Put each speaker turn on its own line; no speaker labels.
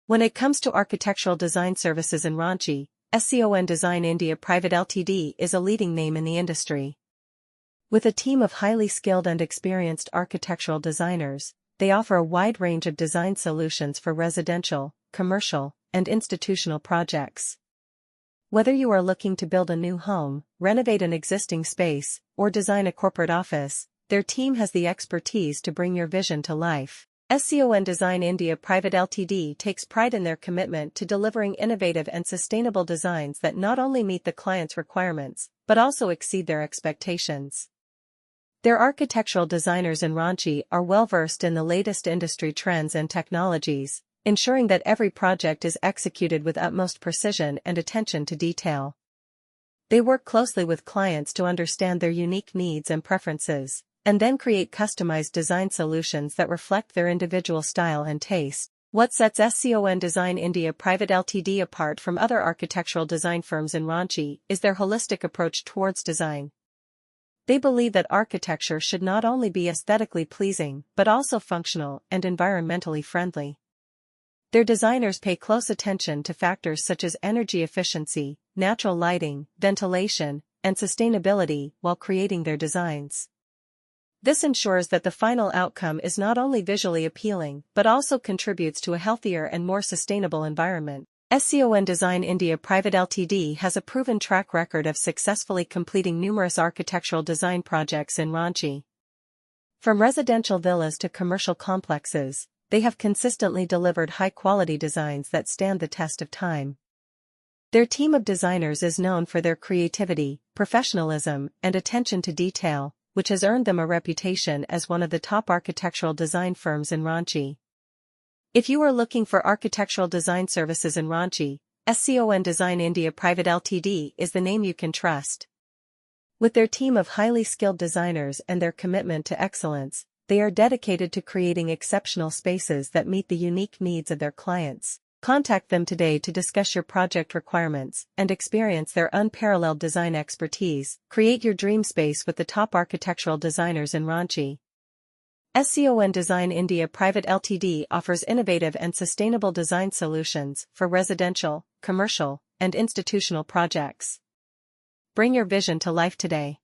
When it comes to architectural design services in Ranchi, SCON Design India Pvt Ltd is a leading name in the industry. With a team of highly skilled and experienced architectural designers, they offer a wide range of design solutions for residential, commercial, and institutional projects. Whether you are looking to build a new home, renovate an existing space, or design a corporate office, their team has the expertise to bring your vision to life. SCON Design India Pvt Ltd takes pride in their commitment to delivering innovative and sustainable designs that not only meet the client's requirements, but also exceed their expectations. Their architectural designers in Ranchi are well versed in the latest industry trends and technologies, ensuring that every project is executed with utmost precision and attention to detail. They work closely with clients to understand their unique needs and preferences, and then create customized design solutions that reflect their individual style and taste. What sets SCON Design India Pvt Ltd apart from other architectural design firms in Ranchi is their holistic approach towards design. They believe that architecture should not only be aesthetically pleasing but also functional and environmentally friendly. Their designers pay close attention to factors such as energy efficiency, natural lighting, ventilation, and sustainability while creating their designs. This ensures that the final outcome is not only visually appealing but also contributes to a healthier and more sustainable environment. SCON Design India Pvt Ltd has a proven track record of successfully completing numerous architectural design projects in Ranchi. From residential villas to commercial complexes, they have consistently delivered high-quality designs that stand the test of time. Their team of designers is known for their creativity, professionalism, and attention to detail, which has earned them a reputation as one of the top architectural design firms in Ranchi. If you are looking for architectural design services in Ranchi, SCON Design India Pvt Ltd is the name you can trust. With their team of highly skilled designers and their commitment to excellence, they are dedicated to creating exceptional spaces that meet the unique needs of their clients. Contact them today to discuss your project requirements and experience their unparalleled design expertise. Create your dream space with the top architectural designers in Ranchi. SCON Design India Pvt Ltd offers innovative and sustainable design solutions for residential, commercial, and institutional projects. Bring your vision to life today.